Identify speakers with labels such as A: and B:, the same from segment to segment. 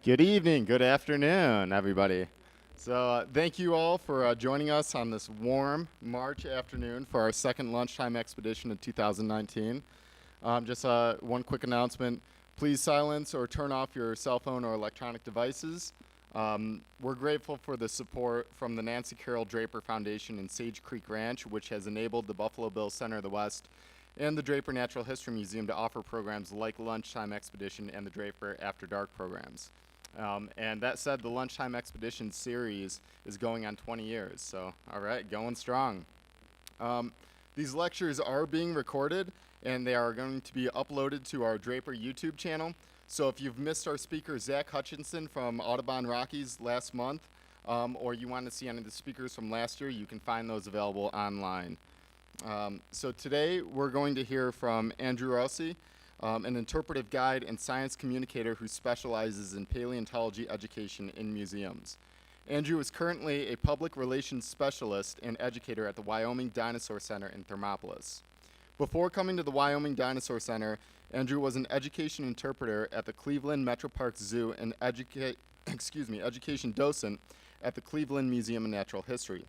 A: Good evening, good afternoon, everybody. So thank you all for joining us on this warm March afternoon for our second lunchtime expedition in 2019. Just one quick announcement. Please silence or turn off your cell phone or electronic devices. We're grateful for the support from the Nancy Carroll Draper Foundation and Sage Creek Ranch, which has enabled the Buffalo Bill Center of the West and the Draper Natural History Museum to offer programs like Lunchtime Expedition and the Draper After Dark programs. And that said, the Lunchtime Expedition series is going on 20 years, so all right, going strong. These lectures are being recorded, and they are going to be uploaded to our Draper YouTube channel. So if you've missed our speaker, Zach Hutchinson from Audubon Rockies last month, or you want to see any of the speakers from last year, you can find those available online. So today we're going to hear from Andrew Rossi, an interpretive guide and science communicator who specializes in paleontology education in museums. Andrew is currently a public relations specialist and educator at the Wyoming Dinosaur Center in Thermopolis. Before coming to the Wyoming Dinosaur Center, Andrew was an education interpreter at the Cleveland Metroparks Zoo and education docent at the Cleveland Museum of Natural History.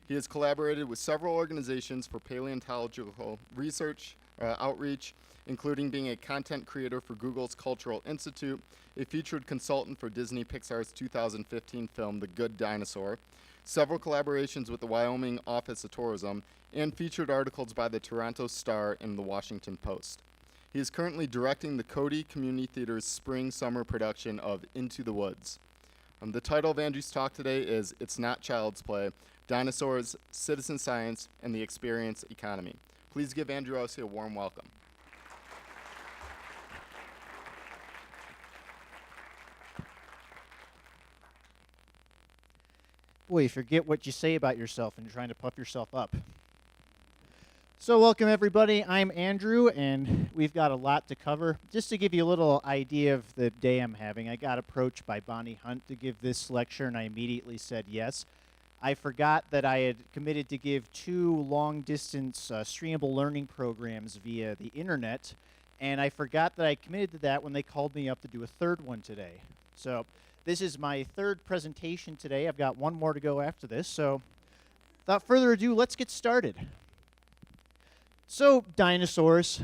A: He has collaborated with several organizations for paleontological research, outreach, including being a content creator for Google's Cultural Institute, a featured consultant for Disney Pixar's 2015 film The Good Dinosaur, several collaborations with the Wyoming Office of Tourism, and featured articles by the Toronto Star and the Washington Post. He is currently directing the Cody Community Theater's spring-summer production of Into the Woods. The title of Andrew's talk today is It's Not Child's Play, Dinosaurs, Citizen Science, and the Experience Economy. Please give Andrew Rossi a warm welcome.
B: Boy, you forget what you say about yourself and you're trying to puff yourself up. So welcome everybody, I'm Andrew and we've got a lot to cover. Just to give you a little idea of the day I'm having, I got approached by Bonnie Hunt to give this lecture and I immediately said yes. I forgot that I had committed to give 2 long-distance streamable learning programs via the internet, and I forgot that I committed to that when they called me up to do a 3rd one today. So this is my 3rd presentation today. I've got 1 more to go after this, so without further ado, let's get started. So dinosaurs,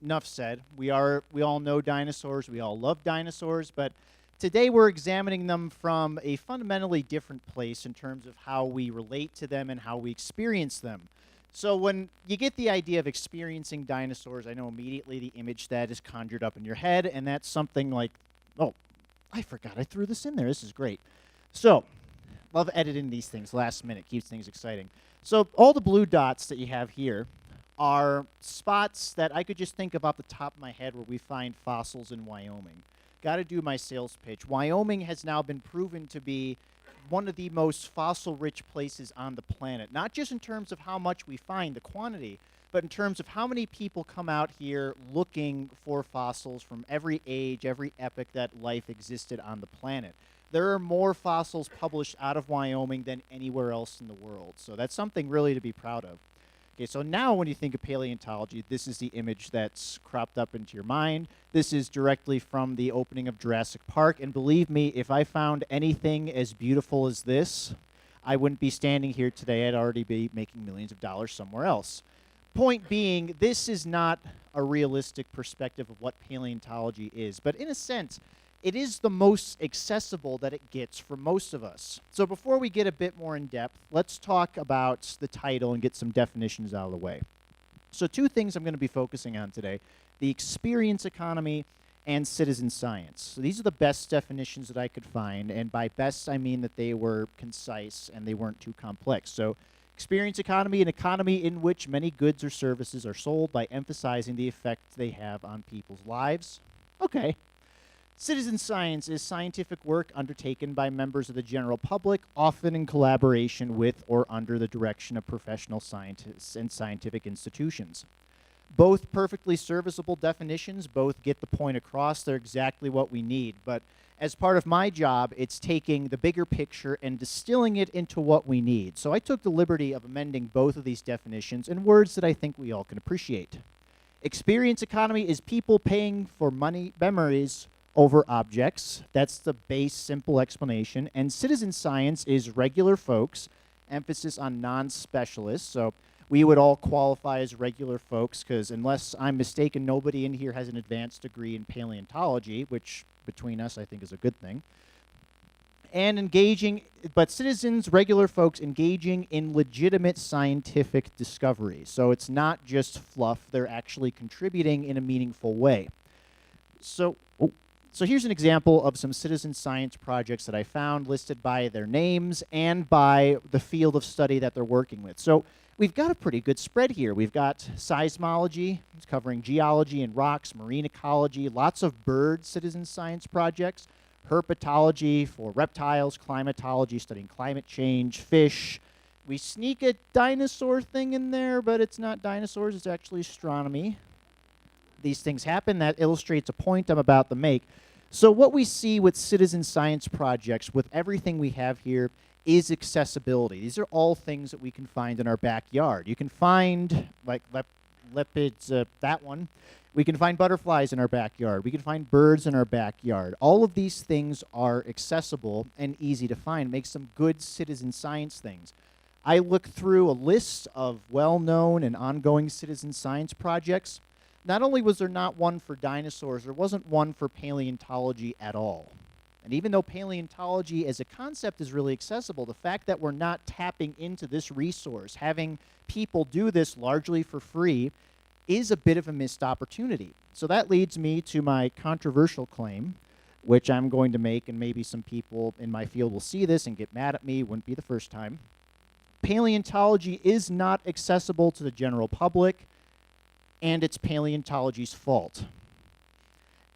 B: enough said. We all know dinosaurs, we all love dinosaurs, but today we're examining them from a fundamentally different place in terms of how we relate to them and how we experience them. So when you get the idea of experiencing dinosaurs, I know immediately the image that is conjured up in your head, and that's something like, oh, I forgot I threw this in there. This is great. So, love editing these things last minute. Keeps things exciting. So all the blue dots that you have here are spots that I could just think of off the top of my head where we find fossils in Wyoming. Got to do my sales pitch. Wyoming has now been proven to be one of the most fossil-rich places on the planet, not just in terms of how much we find, the quantity, but in terms of how many people come out here looking for fossils from every age, every epoch that life existed on the planet. There are more fossils published out of Wyoming than anywhere else in the world, so that's something really to be proud of. Okay, so now when you think of paleontology, this is the image that's cropped up into your mind. This is directly from the opening of Jurassic Park, and believe me, if I found anything as beautiful as this, I wouldn't be standing here today. I'd already be making millions of dollars somewhere else. Point being, this is not a realistic perspective of what paleontology is, but in a sense, it is the most accessible that it gets for most of us. So before we get a bit more in depth, let's talk about the title and get some definitions out of the way. So 2 things I'm going to be focusing on today, the experience economy and citizen science. So these are the best definitions that I could find, and by best I mean that they were concise and they weren't too complex. So experience economy, an economy in which many goods or services are sold by emphasizing the effect they have on people's lives. Okay. Citizen science is scientific work undertaken by members of the general public, often in collaboration with or under the direction of professional scientists and scientific institutions. Both perfectly serviceable definitions, both get the point across. They're exactly what we need. But as part of my job, it's taking the bigger picture and distilling it into what we need. So I took the liberty of amending both of these definitions in words that I think we all can appreciate. Experience economy is people paying for memories over objects. That's the base, simple explanation. And citizen science is regular folks, emphasis on non-specialists. So we would all qualify as regular folks because unless I'm mistaken, nobody in here has an advanced degree in paleontology, which between us I think is a good thing. And engaging, but citizens, regular folks, engaging in legitimate scientific discovery. So it's not just fluff, they're actually contributing in a meaningful way. So here's an example of some citizen science projects that I found listed by their names and by the field of study that they're working with. So we've got a pretty good spread here. We've got seismology, it's covering geology and rocks, marine ecology, lots of bird citizen science projects, herpetology for reptiles, climatology, studying climate change, fish. We sneak a dinosaur thing in there, but it's not dinosaurs, it's actually astronomy. These things happen. That illustrates a point I'm about to make. So what we see with citizen science projects, with everything we have here, is accessibility. These are all things that we can find in our backyard. You can find, like leopards, that one. We can find butterflies in our backyard. We can find birds in our backyard. All of these things are accessible and easy to find. It makes them good citizen science things. I looked through a list of well-known and ongoing citizen science projects. Not only was there not one for dinosaurs, there wasn't one for paleontology at all. And even though paleontology as a concept is really accessible, the fact that we're not tapping into this resource, having people do this largely for free, is a bit of a missed opportunity. So that leads me to my controversial claim, which I'm going to make, and maybe some people in my field will see this and get mad at me. Wouldn't be the first time. Paleontology is not accessible to the general public, and it's paleontology's fault.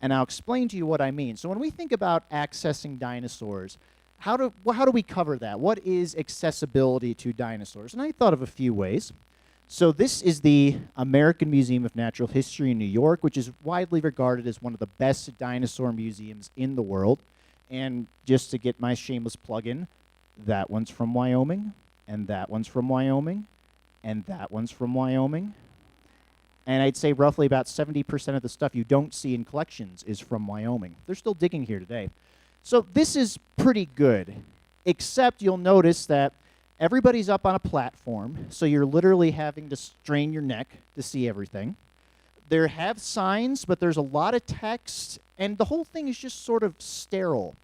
B: And I'll explain to you what I mean. So when we think about accessing dinosaurs, how do we cover that? What is accessibility to dinosaurs? And I thought of a few ways. So this is the American Museum of Natural History in New York, which is widely regarded as one of the best dinosaur museums in the world. And just to get my shameless plug in, that one's from Wyoming, and that one's from Wyoming, and that one's from Wyoming. And I'd say roughly about 70% of the stuff you don't see in collections is from Wyoming. They're still digging here today. So this is pretty good, except you'll notice that everybody's up on a platform, so you're literally having to strain your neck to see everything. There have signs, but there's a lot of text, and the whole thing is just sort of sterile.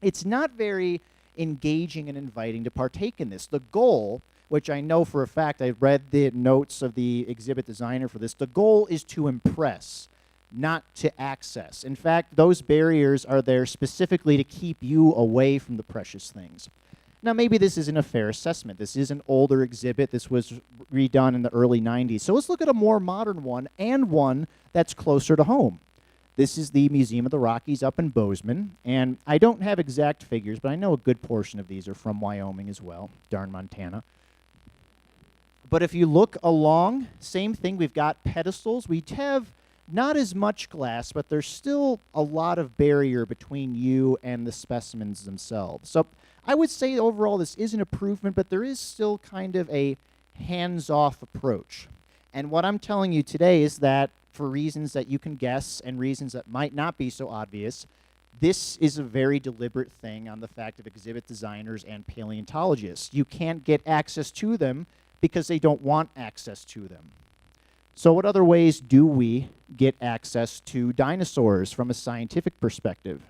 B: It's not very engaging and inviting to partake in this. The goal, which I know for a fact, I've read the notes of the exhibit designer for this, the goal is to impress, not to access. In fact, those barriers are there specifically to keep you away from the precious things. Now, maybe this isn't a fair assessment. This is an older exhibit. This was redone in the early 90s. So let's look at a more modern one and one that's closer to home. This is the Museum of the Rockies up in Bozeman. And I don't have exact figures, but I know a good portion of these are from Wyoming as well. Darn Montana. But if you look along, same thing. We've got pedestals. We have not as much glass, but there's still a lot of barrier between you and the specimens themselves. So I would say overall this is an improvement, but there is still kind of a hands-off approach. And what I'm telling you today is that for reasons that you can guess and reasons that might not be so obvious, this is a very deliberate thing on the fact of exhibit designers and paleontologists. You can't get access to them because they don't want access to them. So what other ways do we get access to dinosaurs from a scientific perspective?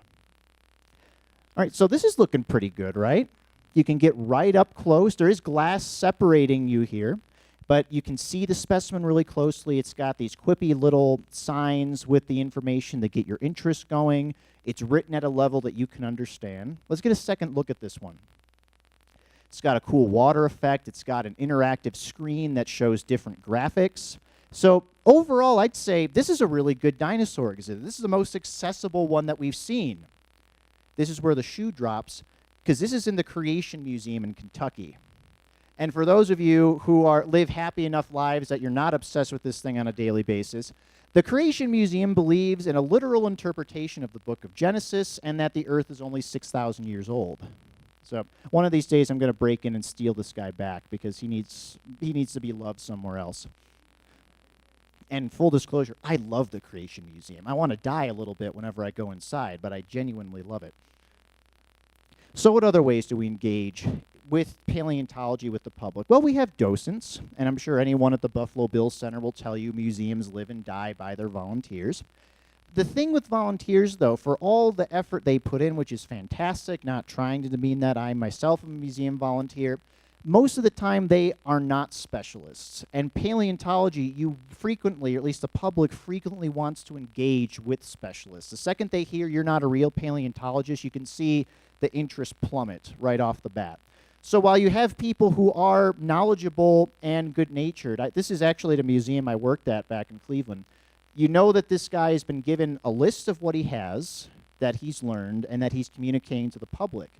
B: All right, so this is looking pretty good, right? You can get right up close. There is glass separating you here, but you can see the specimen really closely. It's got these quippy little signs with the information that get your interest going. It's written at a level that you can understand. Let's get a second look at this one. It's got a cool water effect. It's got an interactive screen that shows different graphics. So overall, I'd say this is a really good dinosaur exhibit. This is the most accessible one that we've seen. This is where the shoe drops, because this is in the Creation Museum in Kentucky. And for those of you who live happy enough lives that you're not obsessed with this thing on a daily basis, the Creation Museum believes in a literal interpretation of the book of Genesis and that the earth is only 6,000 years old. So one of these days I'm going to break in and steal this guy back because he needs to be loved somewhere else. And full disclosure, I love the Creation Museum. I want to die a little bit whenever I go inside, but I genuinely love it. So what other ways do we engage with paleontology with the public? Well, we have docents, and I'm sure anyone at the Buffalo Bill Center will tell you museums live and die by their volunteers. The thing with volunteers, though, for all the effort they put in, which is fantastic, not trying to demean that, I myself am a museum volunteer, most of the time they are not specialists. And paleontology, you frequently, or at least the public frequently wants to engage with specialists. The second they hear you're not a real paleontologist, you can see the interest plummet right off the bat. So while you have people who are knowledgeable and good-natured, this is actually at a museum I worked at back in Cleveland, you know that this guy has been given a list of what he has, that he's learned, and that he's communicating to the public.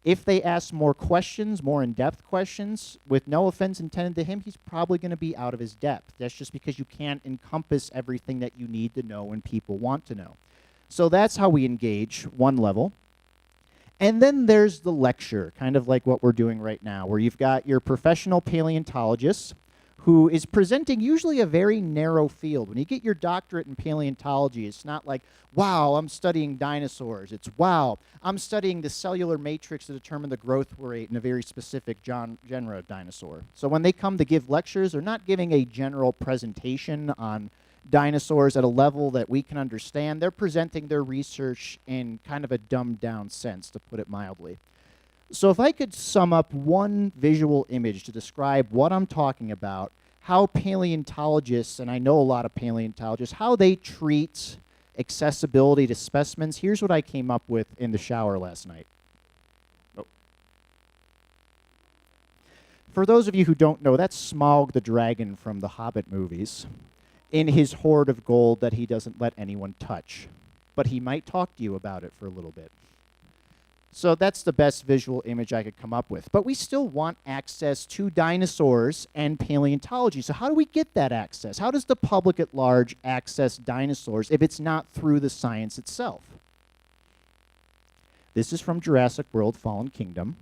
B: If they ask more questions, more in-depth questions, with no offense intended to him, he's probably going to be out of his depth. That's just because you can't encompass everything that you need to know and people want to know. So that's how we engage, one level. And then there's the lecture, kind of like what we're doing right now, where you've got your professional paleontologist who is presenting usually a very narrow field. When you get your doctorate in paleontology, it's not like, wow, I'm studying dinosaurs. It's, wow, I'm studying the cellular matrix to determine the growth rate in a very specific genre of dinosaur. So when they come to give lectures, they're not giving a general presentation on dinosaurs at a level that we can understand. They're presenting their research in kind of a dumbed-down sense, to put it mildly. So if I could sum up one visual image to describe what I'm talking about, how paleontologists, and I know a lot of paleontologists, how they treat accessibility to specimens, here's what I came up with in the shower last night. Oh. For those of you who don't know, that's Smaug the dragon from the Hobbit movies in his hoard of gold that he doesn't let anyone touch. But he might talk to you about it for a little bit. So that's the best visual image I could come up with. But we still want access to dinosaurs and paleontology. So how do we get that access? How does the public at large access dinosaurs if it's not through the science itself? This is from Jurassic World: Fallen Kingdom.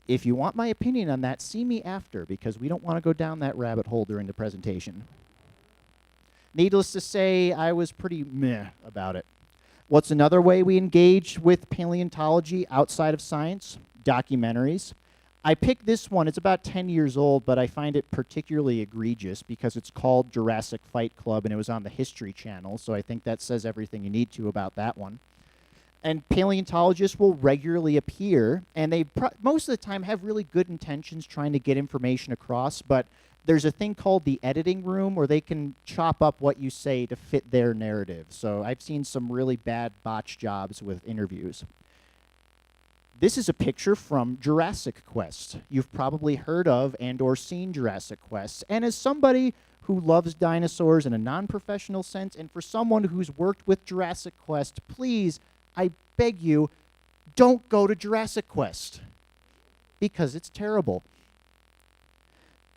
B: If you want my opinion on that, see me after, because we don't want to go down that rabbit hole during the presentation. Needless to say, I was pretty meh about it. What's another way we engage with paleontology outside of science? Documentaries. I picked this one. It's about 10 years old, but I find it particularly egregious because it's called Jurassic Fight Club, and it was on the History Channel, so I think that says everything you need to about that one. And paleontologists will regularly appear, and they most of the time have really good intentions trying to get information across, but there's a thing called the editing room where they can chop up what you say to fit their narrative. So I've seen some really bad botch jobs with interviews. This is a picture from Jurassic Quest. You've probably heard of and or seen Jurassic Quest. And as somebody who loves dinosaurs in a non-professional sense, and for someone who's worked with Jurassic Quest, please, I beg you, don't go to Jurassic Quest, because it's terrible.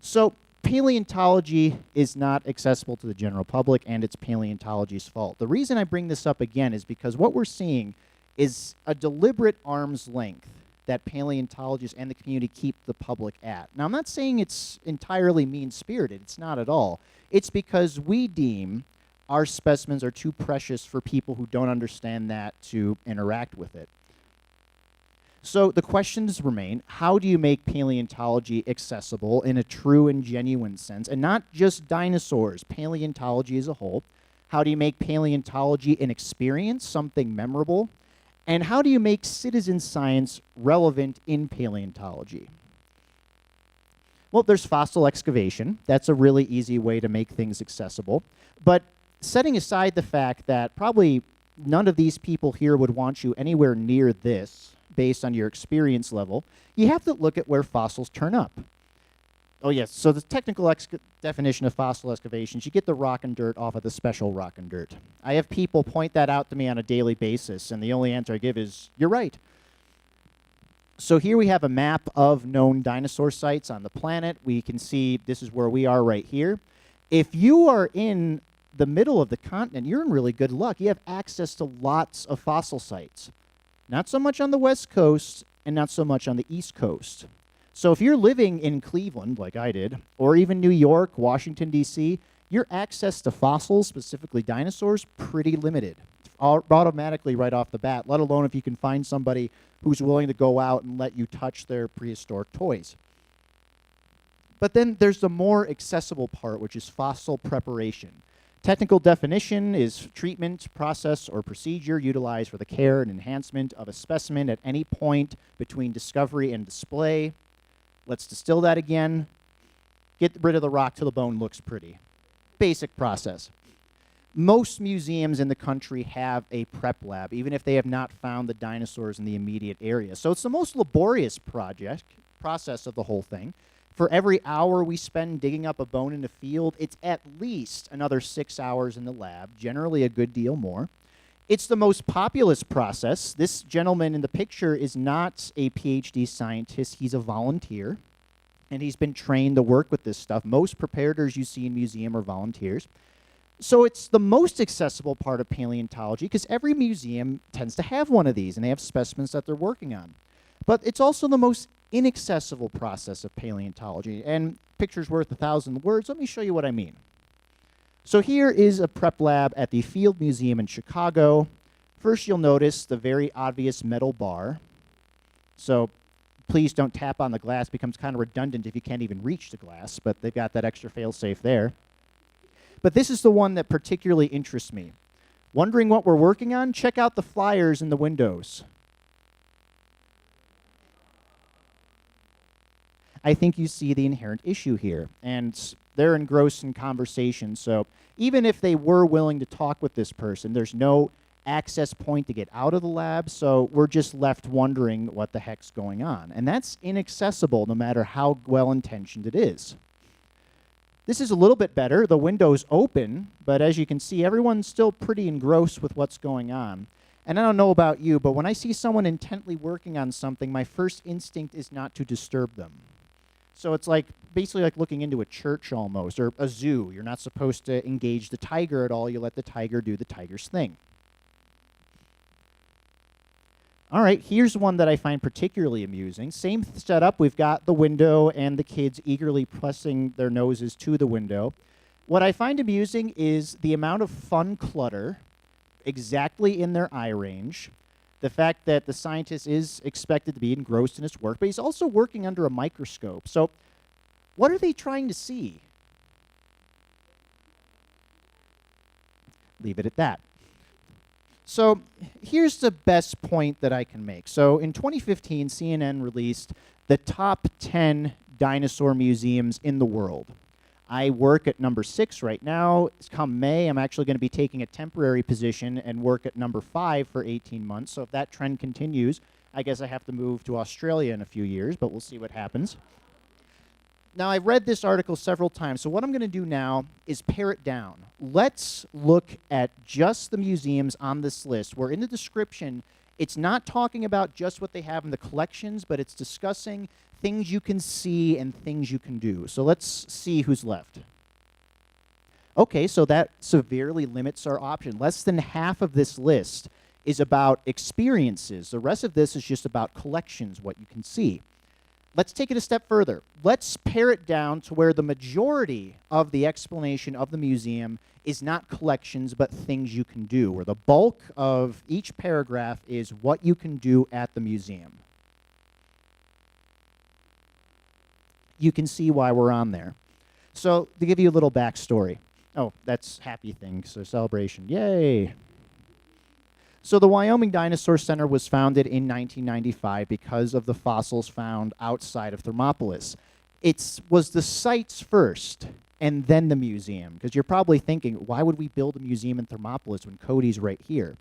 B: So paleontology is not accessible to the general public, and it's paleontology's fault. The reason I bring this up again is because what we're seeing is a deliberate arm's length that paleontologists and the community keep the public at. Now, I'm not saying it's entirely mean-spirited. It's not at all. It's because we deem our specimens are too precious for people who don't understand that to interact with it. So the questions remain: how do you make paleontology accessible in a true and genuine sense, and not just dinosaurs, paleontology as a whole? How do you make paleontology an experience, something memorable? And how do you make citizen science relevant in paleontology? Well, there's fossil excavation. That's a really easy way to make things accessible. But setting aside the fact that probably none of these people here would want you anywhere near this, based on your experience level, you have to look at where fossils turn up. Oh yes, so the technical definition of fossil excavations, you get the rock and dirt off of the special rock and dirt. I have people point that out to me on a daily basis, and the only answer I give is, you're right. So here we have a map of known dinosaur sites on the planet. We can see this is where we are right here. If you are in the middle of the continent, you're in really good luck. You have access to lots of fossil sites. Not so much on the West Coast, and not so much on the East Coast. So if you're living in Cleveland, like I did, or even New York, Washington, D.C., your access to fossils, specifically dinosaurs, pretty limited. Automatically right off the bat, let alone if you can find somebody who's willing to go out and let you touch their prehistoric toys. But then there's the more accessible part, which is fossil preparation. Technical definition is treatment, process, or procedure utilized for the care and enhancement of a specimen at any point between discovery and display. Let's distill that again. Get rid of the rock till the bone looks pretty. Basic process. Most museums in the country have a prep lab, even if they have not found the dinosaurs in the immediate area. So it's the most laborious process of the whole thing. For every hour we spend digging up a bone in the field, it's at least another 6 hours in the lab, generally a good deal more. It's the most populous process. This gentleman in the picture is not a PhD scientist. He's a volunteer, and he's been trained to work with this stuff. Most preparators you see in museum are volunteers. So it's the most accessible part of paleontology because every museum tends to have one of these, and they have specimens that they're working on. But it's also the most inaccessible process of paleontology. And picture's worth 1,000 words. Let me show you what I mean. So here is a prep lab at the Field Museum in Chicago. First, you'll notice the very obvious metal bar. So please don't tap on the glass. It becomes kind of redundant if you can't even reach the glass, but they've got that extra fail-safe there. But this is the one that particularly interests me. Wondering what we're working on? Check out the flyers in the windows. I think you see the inherent issue here, and they're engrossed in conversation, so even if they were willing to talk with this person, there's no access point to get out of the lab, so we're just left wondering what the heck's going on. And that's inaccessible no matter how well-intentioned it is. This is a little bit better. The window's open, but as you can see, everyone's still pretty engrossed with what's going on. And I don't know about you, but when I see someone intently working on something, my first instinct is not to disturb them. So it's like basically like looking into a church almost, or a zoo. You're not supposed to engage the tiger at all. You let the tiger do the tiger's thing. All right, here's one that I find particularly amusing. Same setup. We've got the window and the kids eagerly pressing their noses to the window. What I find amusing is the amount of fun clutter exactly in their eye range. The fact that the scientist is expected to be engrossed in his work, but he's also working under a microscope. So what are they trying to see? Leave it at that. So here's the best point that I can make. So in 2015, CNN released the top 10 dinosaur museums in the world. I work at number 6 right now. Come May, I'm actually going to be taking a temporary position and work at number 5 for 18 months. So if that trend continues, I guess I have to move to Australia in a few years, but we'll see what happens. Now, I've read this article several times, so what I'm going to do now is pare it down. Let's look at just the museums on this list, where in the description, it's not talking about just what they have in the collections, but it's discussing things you can see and things you can do. So let's see who's left. Okay, so that severely limits our option. Less than half of this list is about experiences. The rest of this is just about collections, what you can see. Let's take it a step further. Let's pare it down to where the majority of the explanation of the museum is not collections, but things you can do, where the bulk of each paragraph is what you can do at the museum. You can see why we're on there. So to give you a little backstory. Oh, that's happy thing, so celebration. Yay! So the Wyoming Dinosaur Center was founded in 1995 because of the fossils found outside of Thermopolis. It was the sites first, and then the museum. Because you're probably thinking, why would we build a museum in Thermopolis when Cody's right here?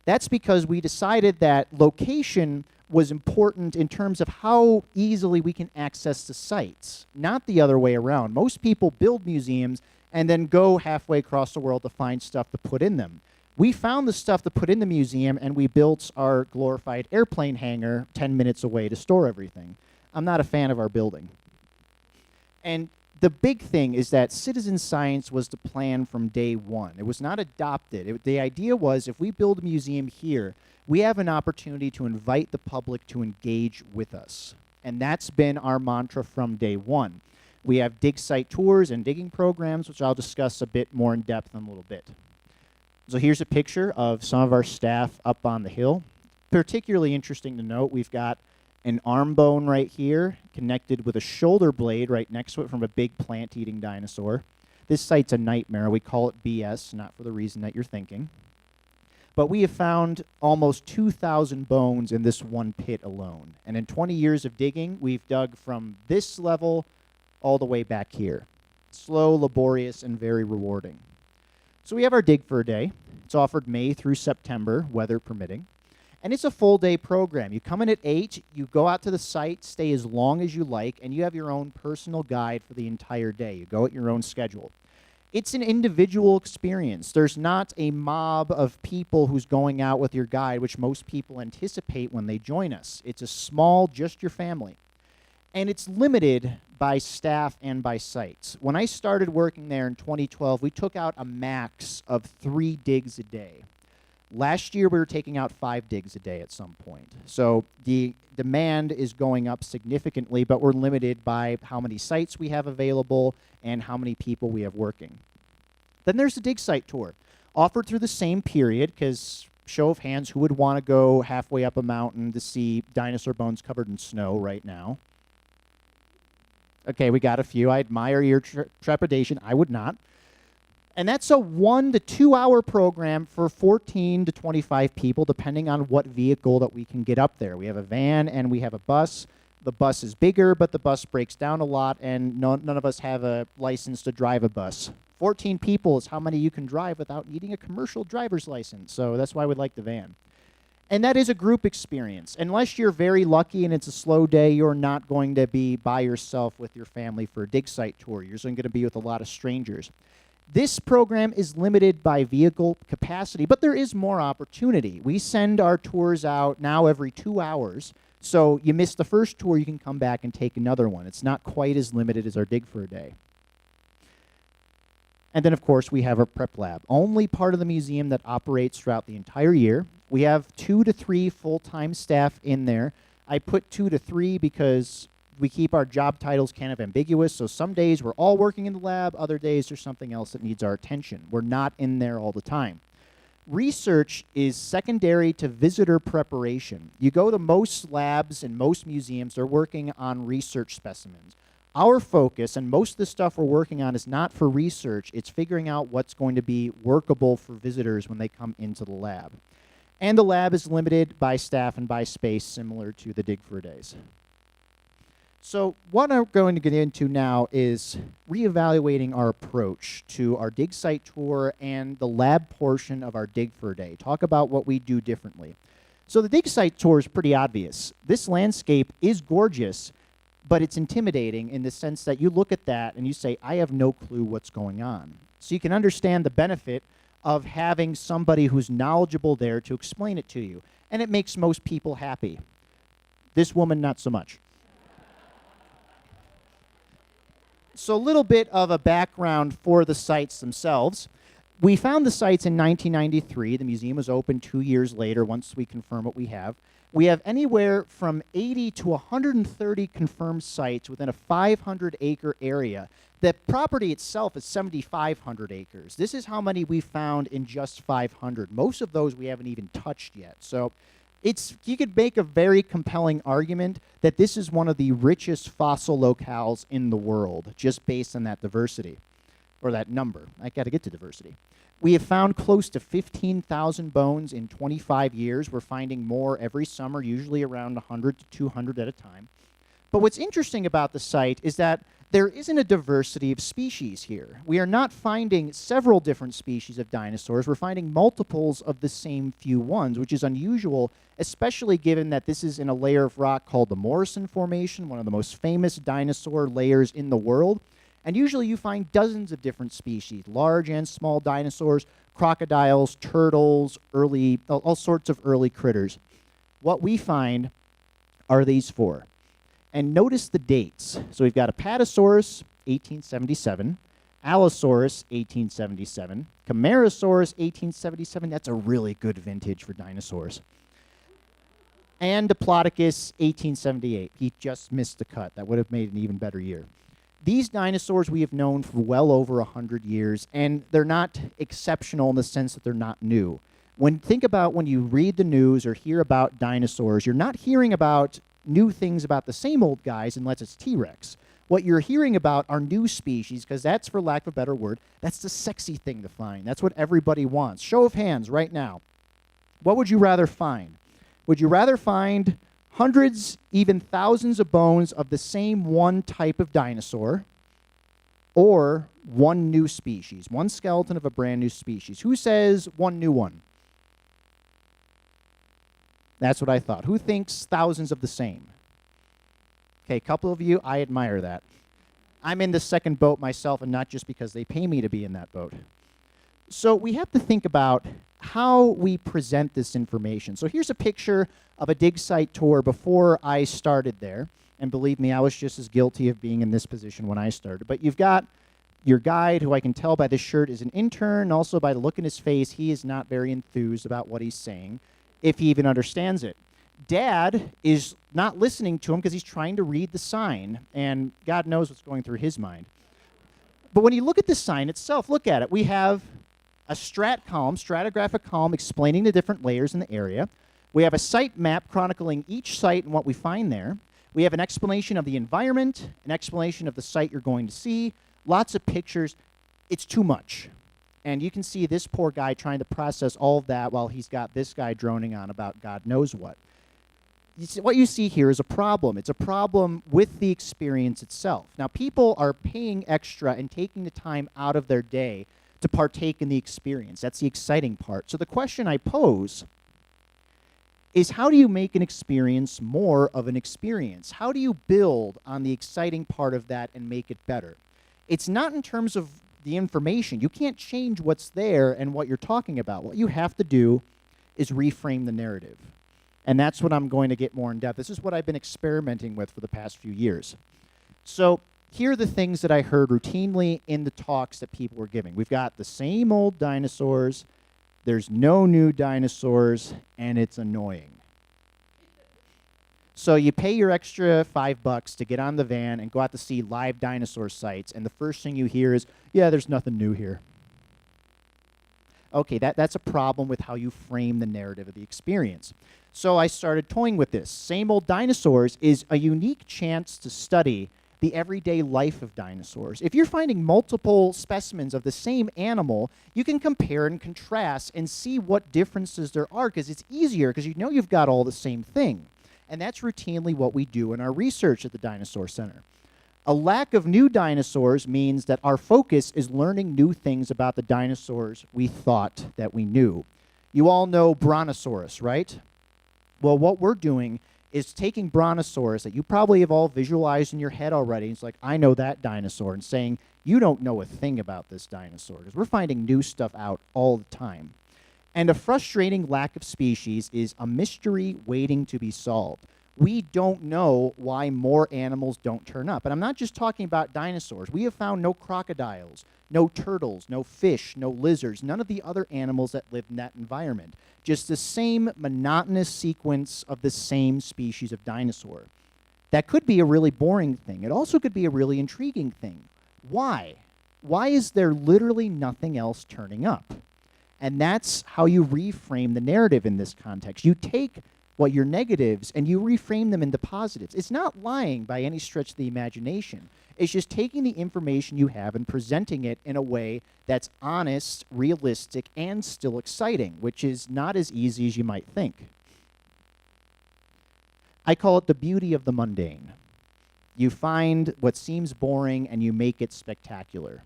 B: That's because we decided that location was important in terms of how easily we can access the sites, not the other way around. Most people build museums and then go halfway across the world to find stuff to put in them. We found the stuff to put in the museum, and we built our glorified airplane hangar 10 minutes away to store everything. I'm not a fan of our building. And the big thing is that citizen science was the plan from day one. It was not adopted. The idea was if we build a museum here, we have an opportunity to invite the public to engage with us. And that's been our mantra from day one. We have dig site tours and digging programs, which I'll discuss a bit more in depth in a little bit. So here's a picture of some of our staff up on the hill. Particularly interesting to note, we've got an arm bone right here connected with a shoulder blade right next to it from a big plant-eating dinosaur. This site's a nightmare. We call it BS, not for the reason that you're thinking. But we have found almost 2,000 bones in this one pit alone. And in 20 years of digging, we've dug from this level all the way back here. Slow, laborious, and very rewarding. So we have our dig for a day. It's offered May through September, weather permitting. And it's a full-day program. You come in at 8, you go out to the site, stay as long as you like, and you have your own personal guide for the entire day. You go at your own schedule. It's an individual experience. There's not a mob of people who's going out with your guide, which most people anticipate when they join us. It's a small, just your family. And it's limited by staff and by sites. When I started working there in 2012, we took out a max of 3 digs a day. Last year, we were taking out 5 digs a day at some point. So the demand is going up significantly, but we're limited by how many sites we have available and how many people we have working. Then there's the dig site tour, offered through the same period, because show of hands, who would want to go halfway up a mountain to see dinosaur bones covered in snow right now? Okay, we got a few. I admire your trepidation. I would not. And that's a 1 to 2 hour program for 14 to 25 people, depending on what vehicle that we can get up there. We have a van and we have a bus. The bus is bigger, but the bus breaks down a lot, and none of us have a license to drive a bus. 14 people is how many you can drive without needing a commercial driver's license, so that's why we like the van. And that is a group experience. Unless you're very lucky and it's a slow day, you're not going to be by yourself with your family for a dig site tour. You're going to be with a lot of strangers. This program is limited by vehicle capacity, but there is more opportunity. We send our tours out now every 2 hours, so you miss the first tour, you can come back and take another one. It's not quite as limited as our dig for a day. And then, of course, we have our prep lab, only part of the museum that operates throughout the entire year. We have 2 to 3 full-time staff in there. I put 2 to 3 because we keep our job titles kind of ambiguous, so some days we're all working in the lab, other days there's something else that needs our attention. We're not in there all the time. Research is secondary to visitor preparation. You go to most labs and most museums, they're working on research specimens. Our focus, and most of the stuff we're working on, is not for research, it's figuring out what's going to be workable for visitors when they come into the lab. And the lab is limited by staff and by space, similar to the dig for days. So what I'm going to get into now is reevaluating our approach to our dig site tour and the lab portion of our dig for a day. Talk about what we do differently. So the dig site tour is pretty obvious. This landscape is gorgeous, but it's intimidating in the sense that you look at that and you say, I have no clue what's going on. So you can understand the benefit of having somebody who's knowledgeable there to explain it to you. And it makes most people happy. This woman, not so much. So a little bit of a background for the sites themselves. We found the sites in 1993. The museum was open 2 years later once we confirm what we have. We have anywhere from 80 to 130 confirmed sites within a 500-acre area. The property itself is 7,500 acres. This is how many we found in just 500. Most of those we haven't even touched yet. So you could make a very compelling argument that this is one of the richest fossil locales in the world, just based on that diversity, or that number. I got to get to diversity. We have found close to 15,000 bones in 25 years. We're finding more every summer, usually around 100 to 200 at a time. But what's interesting about the site is that there isn't a diversity of species here. We are not finding several different species of dinosaurs. We're finding multiples of the same few ones, which is unusual, especially given that this is in a layer of rock called the Morrison Formation, one of the most famous dinosaur layers in the world. And usually you find dozens of different species, large and small dinosaurs, crocodiles, turtles, all sorts of early critters. What we find are these 4. And notice the dates. So we've got Apatosaurus, 1877, Allosaurus, 1877, Camarasaurus, 1877. That's a really good vintage for dinosaurs. And Diplodocus, 1878. He just missed the cut. That would have made an even better year. These dinosaurs we have known for well over 100 years, and they're not exceptional in the sense that they're not new. Think about when you read the news or hear about dinosaurs, you're not hearing about new things about the same old guys unless it's T-Rex. What you're hearing about are new species, because that's, for lack of a better word, that's the sexy thing to find. That's what everybody wants. Show of hands right now. What would you rather find? Would you rather find hundreds, even thousands of bones of the same one type of dinosaur, or one new species, one skeleton of a brand new species? Who says one new one? That's what I thought. Who thinks thousands of the same? Okay, a couple of you, I admire that. I'm in the second boat myself, and not just because they pay me to be in that boat. So we have to think about how we present this information. So here's a picture of a dig site tour before I started there. And believe me, I was just as guilty of being in this position when I started. But you've got your guide, who I can tell by this shirt is an intern. Also, by the look in his face, he is not very enthused about what he's saying, if he even understands it. Dad is not listening to him because he's trying to read the sign, and God knows what's going through his mind. But when you look at the sign itself, look at it. We have a stratigraphic column explaining the different layers in the area. We have a site map chronicling each site and what we find there. We have an explanation of the environment, an explanation of the site you're going to see, lots of pictures. It's too much. And you can see this poor guy trying to process all of that while he's got this guy droning on about God knows what. What you see here is a problem. It's a problem with the experience itself. Now, people are paying extra and taking the time out of their day to partake in the experience. That's the exciting part. So the question I pose is, how do you make an experience more of an experience? How do you build on the exciting part of that and make it better? It's not in terms of the information. You can't change what's there and what you're talking about. What you have to do is reframe the narrative. And that's what I'm going to get more in depth. This is what I've been experimenting with for the past few years. So here are the things that I heard routinely in the talks that people were giving. We've got the same old dinosaurs, there's no new dinosaurs, and it's annoying. So you pay your extra $5 to get on the van and go out to see live dinosaur sites, and the first thing you hear is, yeah, there's nothing new here. Okay, that's a problem with how you frame the narrative of the experience. So I started toying with this. Same Old Dinosaurs is a unique chance to study the everyday life of dinosaurs. If you're finding multiple specimens of the same animal, you can compare and contrast and see what differences there are, because it's easier because you know you've got all the same thing. And that's routinely what we do in our research at the Dinosaur Center. A lack of new dinosaurs means that our focus is learning new things about the dinosaurs we thought that we knew. You all know Brontosaurus, right? Well, what we're doing is taking Brontosaurus that you probably have all visualized in your head already. It's like, I know that dinosaur, and saying, you don't know a thing about this dinosaur, because we're finding new stuff out all the time. And a frustrating lack of species is a mystery waiting to be solved. We don't know why more animals don't turn up. And I'm not just talking about dinosaurs. We have found no crocodiles, no turtles, no fish, no lizards, none of the other animals that live in that environment. Just the same monotonous sequence of the same species of dinosaur. That could be a really boring thing. It also could be a really intriguing thing. Why? Why is there literally nothing else turning up? And that's how you reframe the narrative in this context. You take what your negatives and you reframe them into positives. It's not lying by any stretch of the imagination. It's just taking the information you have and presenting it in a way that's honest, realistic, and still exciting, which is not as easy as you might think. I call it the beauty of the mundane. You find what seems boring and you make it spectacular.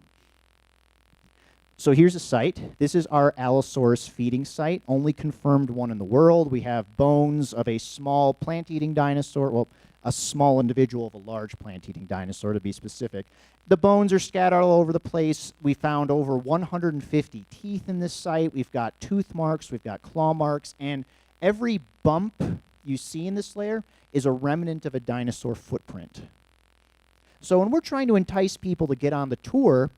B: So here's a site. This is our Allosaurus feeding site, only confirmed one in the world. We have bones of a small plant-eating dinosaur, well, a small individual of a large plant-eating dinosaur, to be specific. The bones are scattered all over the place. We found over 150 teeth in this site. We've got tooth marks, we've got claw marks, and every bump you see in this layer is a remnant of a dinosaur footprint. So when we're trying to entice people to get on the tour,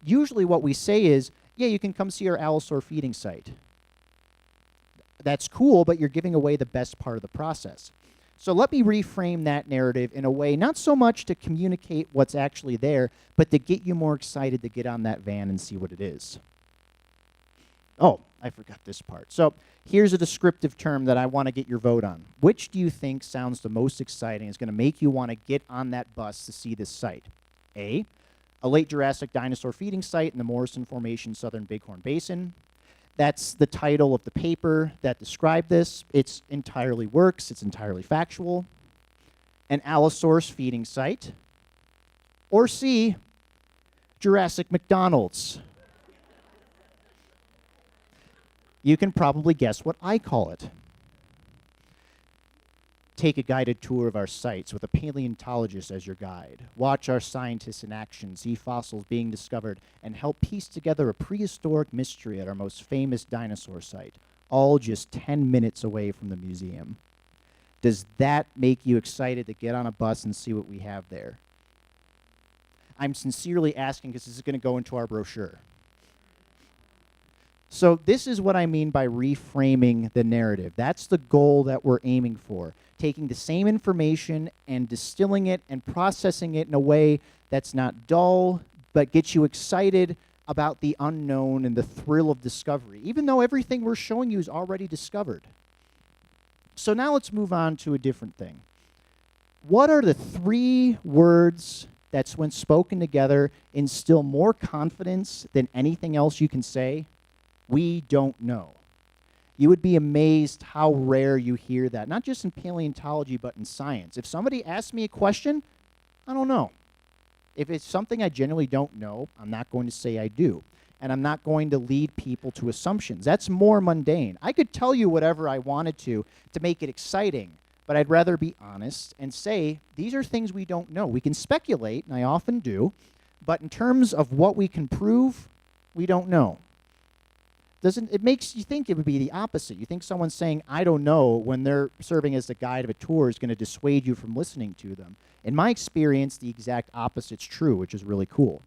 B: usually what we say is, yeah, you can come see our Allosaur feeding site. That's cool, but you're giving away the best part of the process. So let me reframe that narrative in a way, not so much to communicate what's actually there, but to get you more excited to get on that van and see what it is. Oh, I forgot this part. So here's a descriptive term that I want to get your vote on. Which do you think sounds the most exciting, is going to make you want to get on that bus to see this site? A late Jurassic dinosaur feeding site in the Morrison Formation Southern Bighorn Basin. That's the title of the paper that described this. It's entirely works. It's entirely factual. An Allosaurus feeding site. Or C, Jurassic McDonald's. You can probably guess what I call it. Take a guided tour of our sites with a paleontologist as your guide. Watch our scientists in action, see fossils being discovered, and help piece together a prehistoric mystery at our most famous dinosaur site, all just 10 minutes away from the museum. Does that make you excited to get on a bus and see what we have there? I'm sincerely asking because this is going to go into our brochure. So this is what I mean by reframing the narrative. That's the goal that we're aiming for. Taking the same information and distilling it and processing it in a way that's not dull, but gets you excited about the unknown and the thrill of discovery, even though everything we're showing you is already discovered. So now let's move on to a different thing. What are the 3 words that, when spoken together, instill more confidence than anything else you can say? We don't know. You would be amazed how rare you hear that, not just in paleontology, but in science. If somebody asks me a question, I don't know. If it's something I genuinely don't know, I'm not going to say I do. And I'm not going to lead people to assumptions. That's more mundane. I could tell you whatever I wanted to make it exciting, but I'd rather be honest and say, these are things we don't know. We can speculate, and I often do, but in terms of what we can prove, we don't know. It makes you think it would be the opposite. You think someone saying, I don't know, when they're serving as the guide of a tour is going to dissuade you from listening to them. In my experience, the exact opposite's true, which is really cool.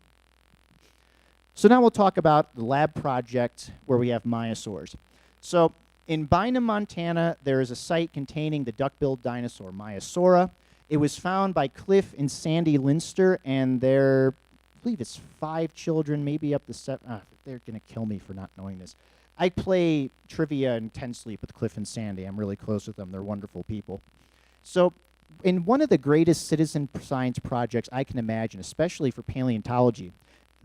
B: So now we'll talk about the lab project where we have Maiasaurs. So in Bynum, Montana, there is a site containing the duck-billed dinosaur, Maiasaura. It was found by Cliff and Sandy Linster and their, I believe it's 5 children, maybe up to 7. They're going to kill me for not knowing this. I play trivia and 10 Sleep with Cliff and Sandy. I'm really close with them. They're wonderful people. So in one of the greatest citizen science projects I can imagine, especially for paleontology,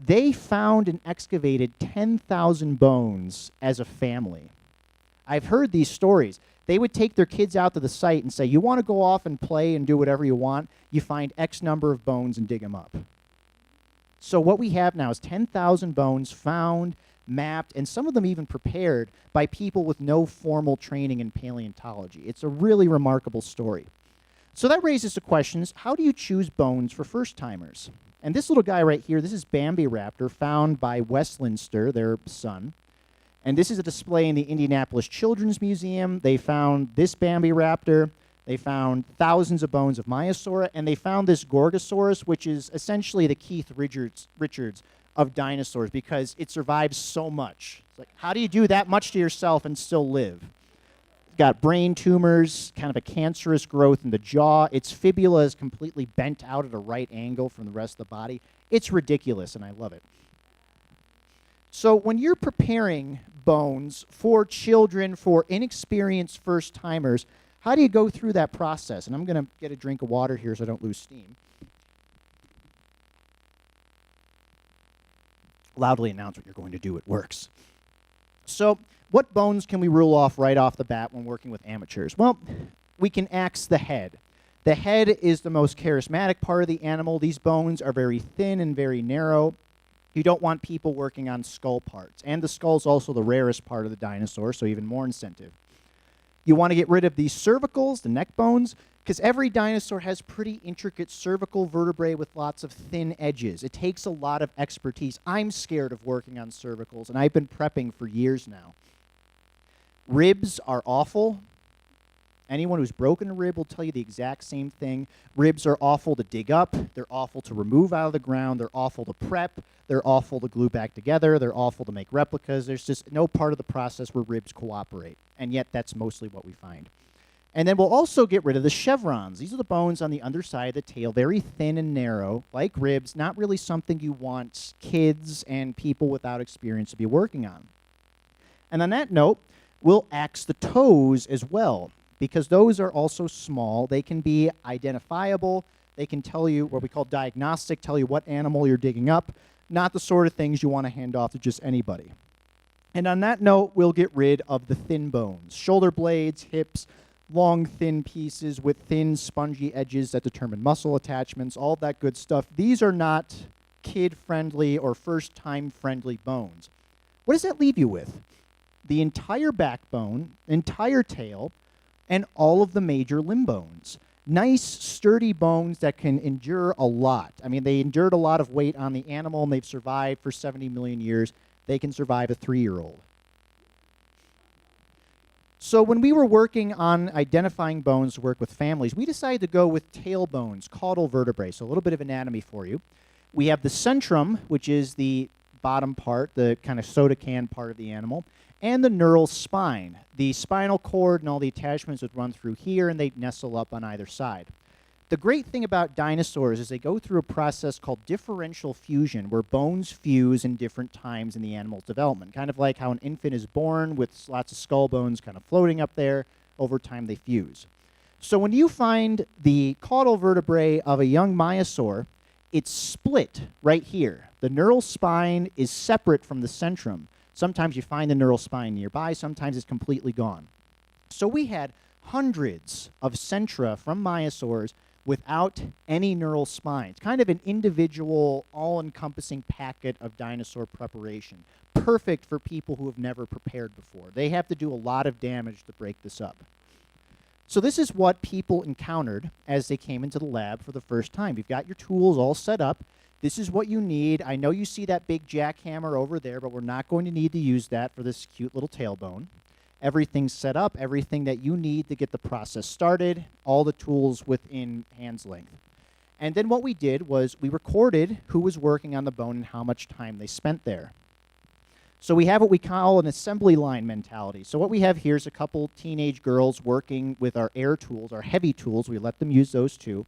B: they found and excavated 10,000 bones as a family. I've heard these stories. They would take their kids out to the site and say, you want to go off and play and do whatever you want? You find X number of bones and dig them up. So what we have now is 10,000 bones found, mapped, and some of them even prepared by people with no formal training in paleontology. It's a really remarkable story. So that raises the questions, how do you choose bones for first-timers? And this little guy right here, this is Bambi Raptor, found by Wes Linster, their son. And this is a display in the Indianapolis Children's Museum. They found this Bambi Raptor. They found thousands of bones of Maiasaura, and they found this Gorgosaurus, which is essentially the Keith Richards of dinosaurs because it survives so much. It's like, how do you do that much to yourself and still live? It's got brain tumors, kind of a cancerous growth in the jaw. Its fibula is completely bent out at a right angle from the rest of the body. It's ridiculous, and I love it. So when you're preparing bones for children, for inexperienced first-timers, how do you go through that process? And I'm going to get a drink of water here so I don't lose steam. Loudly announce what you're going to do. It works. So what bones can we rule off right off the bat when working with amateurs? Well, we can axe the head. The head is the most charismatic part of the animal. These bones are very thin and very narrow. You don't want people working on skull parts. And the skull is also the rarest part of the dinosaur, so even more incentive. You want to get rid of these cervicals, the neck bones, because every dinosaur has pretty intricate cervical vertebrae with lots of thin edges. It takes a lot of expertise. I'm scared of working on cervicals, and I've been prepping for years now. Ribs are awful. Anyone who's broken a rib will tell you the exact same thing. Ribs are awful to dig up. They're awful to remove out of the ground. They're awful to prep. They're awful to glue back together. They're awful to make replicas. There's just no part of the process where ribs cooperate. And yet that's mostly what we find. And then we'll also get rid of the chevrons. These are the bones on the underside of the tail, very thin and narrow, like ribs, not really something you want kids and people without experience to be working on. And on that note, we'll axe the toes as well, because those are also small. They can be identifiable. They can tell you what we call diagnostic, tell you what animal you're digging up, not the sort of things you want to hand off to just anybody. And on that note, we'll get rid of the thin bones, shoulder blades, hips, long, thin pieces with thin, spongy edges that determine muscle attachments, all that good stuff. These are not kid-friendly or first-time friendly bones. What does that leave you with? The entire backbone, entire tail, and all of the major limb bones. Nice, sturdy bones that can endure a lot. I mean, they endured a lot of weight on the animal, and they've survived for 70 million years. They can survive a 3-year-old. So when we were working on identifying bones to work with families, we decided to go with tail bones, caudal vertebrae, so a little bit of anatomy for you. We have the centrum, which is the bottom part, the kind of soda can part of the animal, and the neural spine. The spinal cord and all the attachments would run through here, and they'd nestle up on either side. The great thing about dinosaurs is they go through a process called differential fusion, where bones fuse in different times in the animal's development, kind of like how an infant is born with lots of skull bones kind of floating up there. Over time, they fuse. So when you find the caudal vertebrae of a young Maiasaur, it's split right here. The neural spine is separate from the centrum. Sometimes you find the neural spine nearby, sometimes it's completely gone. So we had hundreds of centra from Maiasaurs without any neural spine. It's kind of an individual, all-encompassing packet of dinosaur preparation. Perfect for people who have never prepared before. They have to do a lot of damage to break this up. So this is what people encountered as they came into the lab for the first time. You've got your tools all set up. This is what you need. I know you see that big jackhammer over there, but we're not going to need to use that for this cute little tailbone. Everything's set up, everything that you need to get the process started, all the tools within hand's length. And then what we did was we recorded who was working on the bone and how much time they spent there. So we have what we call an assembly line mentality. So what we have here is a couple teenage girls working with our air tools, our heavy tools. We let them use those too.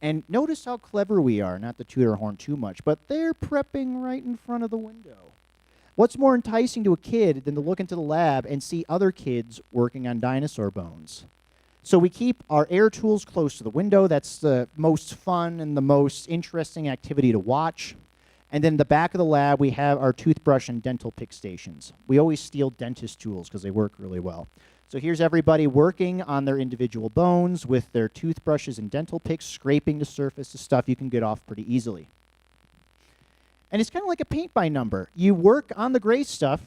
B: And notice how clever we are, not to toot our horn too much, but they're prepping right in front of the window. What's more enticing to a kid than to look into the lab and see other kids working on dinosaur bones? So we keep our air tools close to the window. That's the most fun and the most interesting activity to watch. And then in the back of the lab, we have our toothbrush and dental pick stations. We always steal dentist tools because they work really well. So here's everybody working on their individual bones with their toothbrushes and dental picks, scraping the surface of stuff you can get off pretty easily. And it's kind of like a paint by number. You work on the gray stuff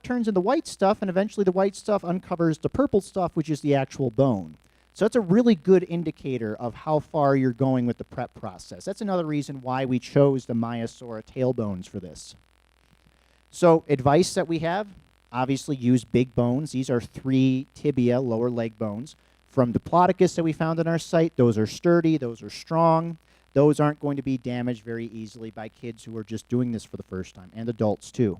B: turns into white stuff, and eventually the white stuff uncovers the purple stuff, which is the actual bone. So that's a really good indicator of how far you're going with the prep process. That's another reason why we chose the Maiasaur tailbones for this. So advice that we have, obviously use big bones. These are 3 tibia, lower leg bones. From Diplodocus that we found on our site, those are sturdy, those are strong. Those aren't going to be damaged very easily by kids who are just doing this for the first time, and adults too.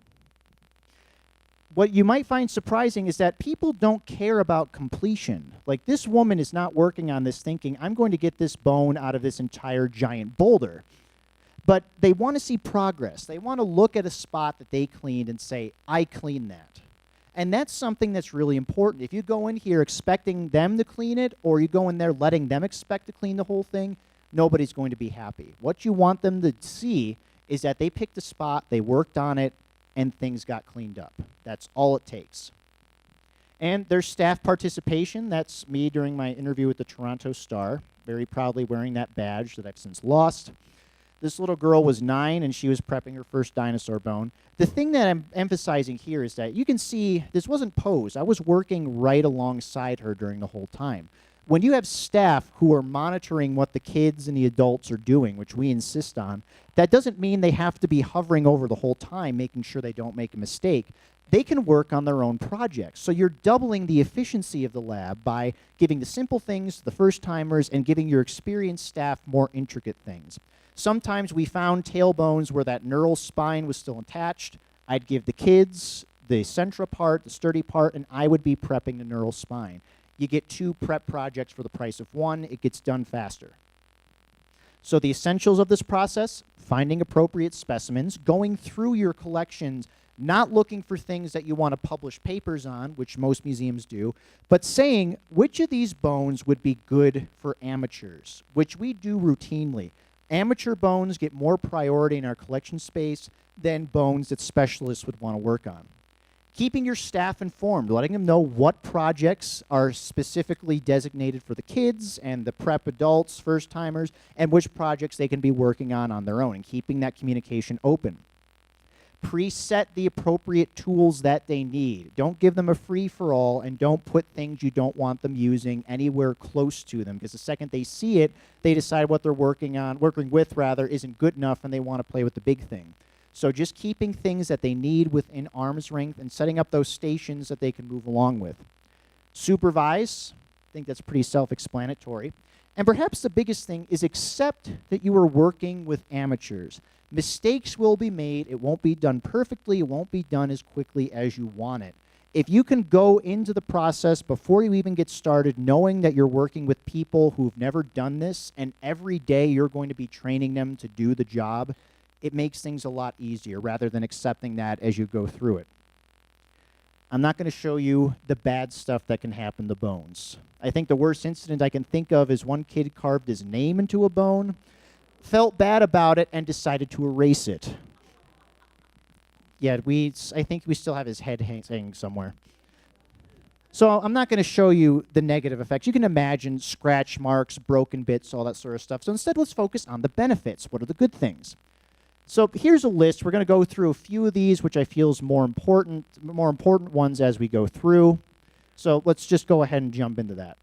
B: What you might find surprising is that people don't care about completion. Like, this woman is not working on this thinking, I'm going to get this bone out of this entire giant boulder. But they want to see progress. They want to look at a spot that they cleaned and say, I cleaned that. And that's something that's really important. If you go in here expecting them to clean it, or you go in there letting them expect to clean the whole thing, nobody's going to be happy. What you want them to see is that they picked a spot, they worked on it, and things got cleaned up. That's all it takes. And there's staff participation. That's me during my interview with the Toronto Star, very proudly wearing that badge that I've since lost. This little girl was 9, and she was prepping her first dinosaur bone. The thing that I'm emphasizing here is that you can see this wasn't posed. I was working right alongside her during the whole time. When you have staff who are monitoring what the kids and the adults are doing, which we insist on, that doesn't mean they have to be hovering over the whole time, making sure they don't make a mistake. They can work on their own projects. So you're doubling the efficiency of the lab by giving the simple things to the first-timers and giving your experienced staff more intricate things. Sometimes we found tailbones where that neural spine was still attached. I'd give the kids the centra part, the sturdy part, and I would be prepping the neural spine. You get 2 prep projects for the price of 1. It gets done faster. So the essentials of this process: finding appropriate specimens, going through your collections, not looking for things that you want to publish papers on, which most museums do, but saying which of these bones would be good for amateurs, which we do routinely. Amateur bones get more priority in our collection space than bones that specialists would want to work on. Keeping your staff informed, letting them know what projects are specifically designated for the kids and the prep adults, first-timers, and which projects they can be working on their own, and keeping that communication open. Preset the appropriate tools that they need. Don't give them a free-for-all, and don't put things you don't want them using anywhere close to them, because the second they see it, they decide what they're working with isn't good enough, and they want to play with the big thing. So just keeping things that they need within arm's length and setting up those stations that they can move along with. Supervise. I think that's pretty self-explanatory. And perhaps the biggest thing is accept that you are working with amateurs. Mistakes will be made. It won't be done perfectly. It won't be done as quickly as you want it. If you can go into the process before you even get started, knowing that you're working with people who've never done this, and every day you're going to be training them to do the job, it makes things a lot easier rather than accepting that as you go through it. I'm not going to show you the bad stuff that can happen to bones. I think the worst incident I can think of is one kid carved his name into a bone, felt bad about it, and decided to erase it. Yeah, I think we still have his head hanging somewhere. So I'm not going to show you the negative effects. You can imagine scratch marks, broken bits, all that sort of stuff. So instead, let's focus on the benefits. What are the good things? So here's a list. We're going to go through a few of these, which I feel is more important ones as we go through. So let's just go ahead and jump into that.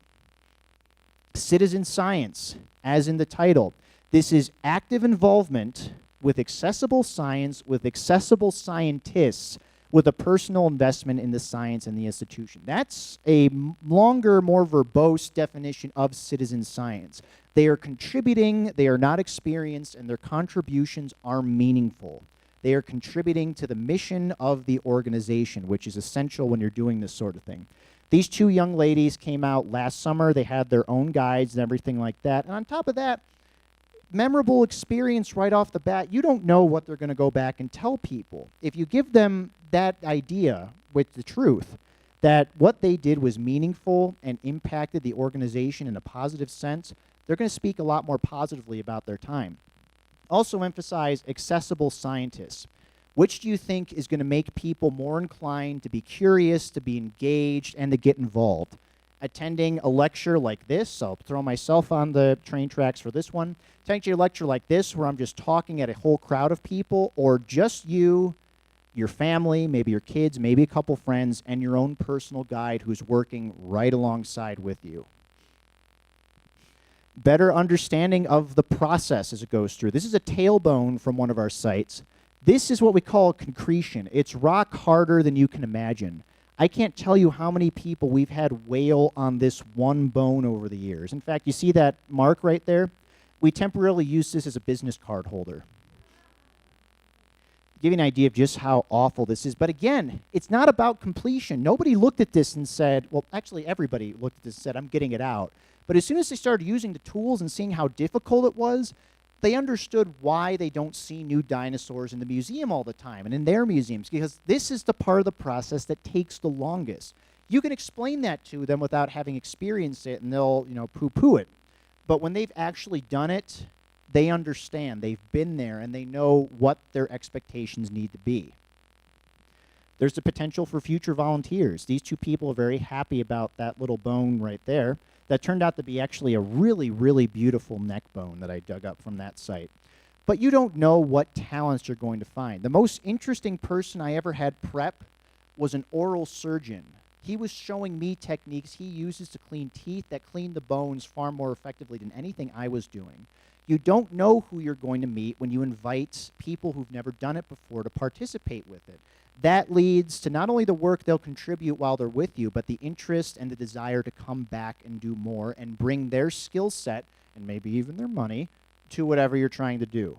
B: Citizen science, as in the title. This is active involvement with accessible science, with accessible scientists, with a personal investment in the science and the institution. That's a longer, more verbose definition of citizen science. They are contributing, they are not experienced, and their contributions are meaningful. They are contributing to the mission of the organization, which is essential when you're doing this sort of thing. These 2 young ladies came out last summer. They had their own guides and everything like that. And on top of that, memorable experience right off the bat. You don't know what they're going to go back and tell people. If you give them that idea with the truth, that what they did was meaningful and impacted the organization in a positive sense, they're going to speak a lot more positively about their time. Also emphasize accessible scientists. Which do you think is going to make people more inclined to be curious, to be engaged, and to get involved? Attending a lecture like this, I'll throw myself on the train tracks for this one. Attending a lecture like this where I'm just talking at a whole crowd of people, or just you, your family, maybe your kids, maybe a couple friends, and your own personal guide who's working right alongside with you. Better understanding of the process as it goes through. This is a tailbone from one of our sites. This is what we call concretion. It's rock harder than you can imagine. I can't tell you how many people we've had wail on this one bone over the years. In fact, you see that mark right there? We temporarily use this as a business card holder. Give you an idea of just how awful this is. But again, it's not about completion. Nobody looked at this and said, well, actually everybody looked at this and said, I'm getting it out. But as soon as they started using the tools and seeing how difficult it was, they understood why they don't see new dinosaurs in the museum all the time and in their museums, because this is the part of the process that takes the longest. You can explain that to them without having experienced it, and they'll, poo-poo it. But when they've actually done it, they understand. They've been there, and they know what their expectations need to be. There's the potential for future volunteers. These 2 people are very happy about that little bone right there. That turned out to be actually a really, really beautiful neck bone that I dug up from that site. But you don't know what talents you're going to find. The most interesting person I ever had prep was an oral surgeon. He was showing me techniques he uses to clean teeth that clean the bones far more effectively than anything I was doing. You don't know who you're going to meet when you invite people who've never done it before to participate with it. That leads to not only the work they'll contribute while they're with you, but the interest and the desire to come back and do more and bring their skill set, and maybe even their money, to whatever you're trying to do.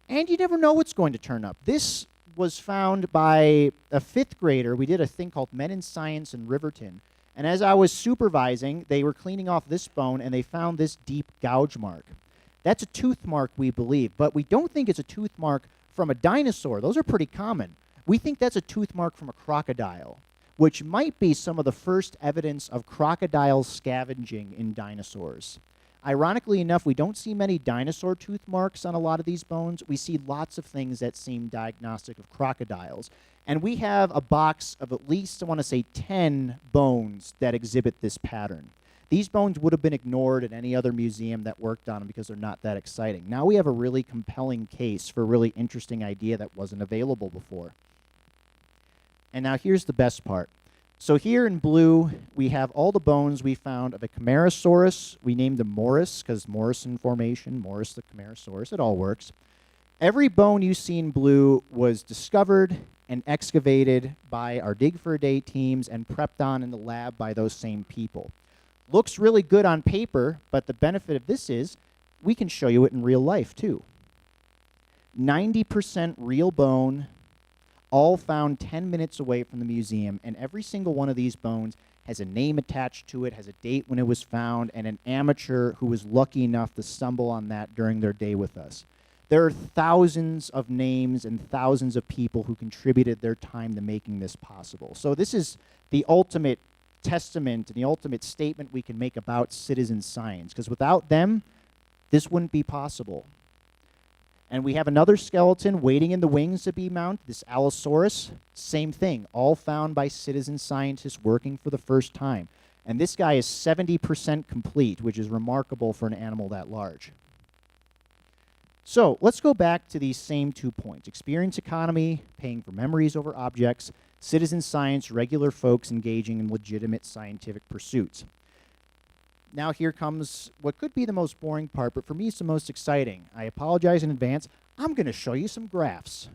B: And you never know what's going to turn up. This was found by a 5th grader. We did a thing called Men in Science in Riverton, And as I was supervising, they were cleaning off this bone, and they found this deep gouge mark. That's a tooth mark, we believe, but we don't think it's a tooth mark from a dinosaur. Those are pretty common. We think that's a tooth mark from a crocodile, which might be some of the first evidence of crocodile scavenging in dinosaurs. Ironically enough, we don't see many dinosaur tooth marks on a lot of these bones. We see lots of things that seem diagnostic of crocodiles. And we have a box of at least, I want to say, 10 bones that exhibit this pattern. These bones would have been ignored at any other museum that worked on them because they're not that exciting. Now we have a really compelling case for a really interesting idea that wasn't available before. And now here's the best part. So here in blue, we have all the bones we found of a Camarasaurus. We named them Morris because Morrison Formation, Morris the Camarasaurus. It all works. Every bone you see in blue was discovered and excavated by our Dig for a Day teams and prepped on in the lab by those same people. Looks really good on paper, but the benefit of this is we can show you it in real life too. 90% real bone, all found 10 minutes away from the museum, and every single one of these bones has a name attached to it, has a date when it was found, and an amateur who was lucky enough to stumble on that during their day with us. There are thousands of names and thousands of people who contributed their time to making this possible. So this is the ultimate testament and the ultimate statement we can make about citizen science, because without them, this wouldn't be possible. And we have another skeleton waiting in the wings to be mounted, this Allosaurus. Same thing, all found by citizen scientists working for the first time. And this guy is 70% complete, which is remarkable for an animal that large. So let's go back to these same 2 points. Experience economy, paying for memories over objects, citizen science, regular folks engaging in legitimate scientific pursuits. Now here comes what could be the most boring part, but for me it's the most exciting. I apologize in advance. I'm going to show you some graphs.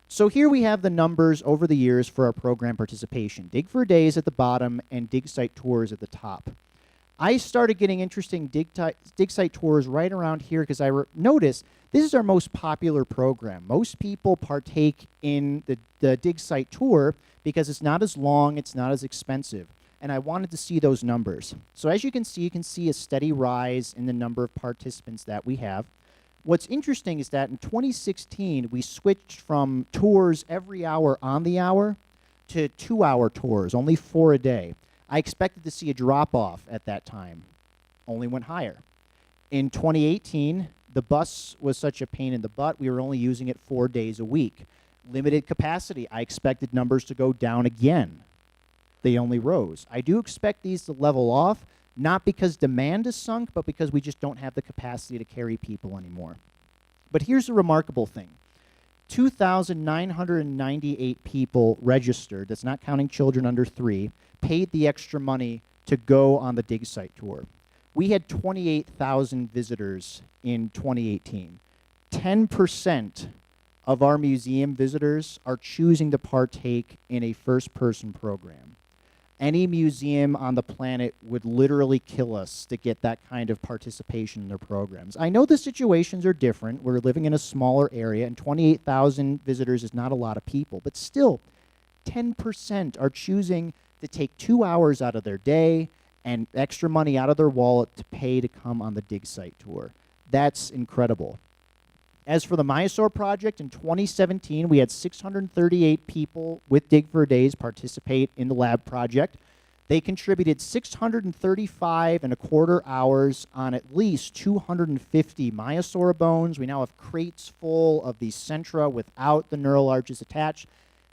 B: So here we have the numbers over the years for our program participation. Dig for a Day is at the bottom and dig site tours at the top. I started getting interesting dig site tours right around here because I noticed this is our most popular program. Most people partake in the dig site tour because it's not as long, it's not as expensive. And I wanted to see those numbers. So as you can see a steady rise in the number of participants that we have. What's interesting is that in 2016, we switched from tours every hour on the hour to 2-hour tours, only 4 a day. I expected to see a drop-off at that time. Only went higher. In 2018, the bus was such a pain in the butt, we were only using it 4 days a week. Limited capacity. I expected numbers to go down again. They only rose. I do expect these to level off, not because demand is sunk, but because we just don't have the capacity to carry people anymore. But here's the remarkable thing. 2,998 people registered, that's not counting children under 3, paid the extra money to go on the dig site tour. We had 28,000 visitors in 2018. 10% of our museum visitors are choosing to partake in a first-person program. Any museum on the planet would literally kill us to get that kind of participation in their programs. I know the situations are different. We're living in a smaller area, and 28,000 visitors is not a lot of people. But still, 10% are choosing to take 2 hours out of their day and extra money out of their wallet to pay to come on the dig site tour. That's incredible. As for the Maiasaur Project, in 2017, we had 638 people with Dig for a Days participate in the lab project. They contributed 635.25 hours on at least 250 Maiasaur bones. We now have crates full of the centra without the neural arches attached.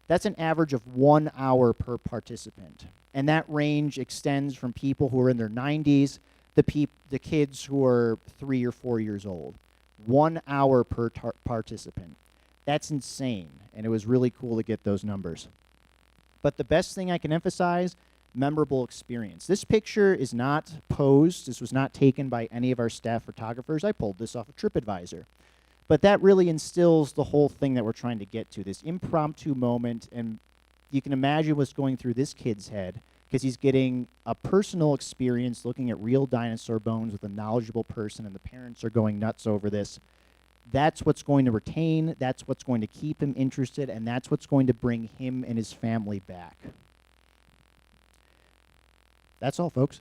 B: That's an average of 1 hour per participant. And that range extends from people who are in their 90s to the kids who are 3 or 4 years old. 1 hour per participant. That's insane, and it was really cool to get those numbers. But the best thing I can emphasize, memorable experience. This picture is not posed. This was not taken by any of our staff photographers. I pulled this off of TripAdvisor. But that really instills the whole thing that we're trying to get to, this impromptu moment, and you can imagine what's going through this kid's head, because he's getting a personal experience looking at real dinosaur bones with a knowledgeable person, and the parents are going nuts over this. That's what's going to retain, that's what's going to keep him interested, and that's what's going to bring him and his family back. That's all, folks.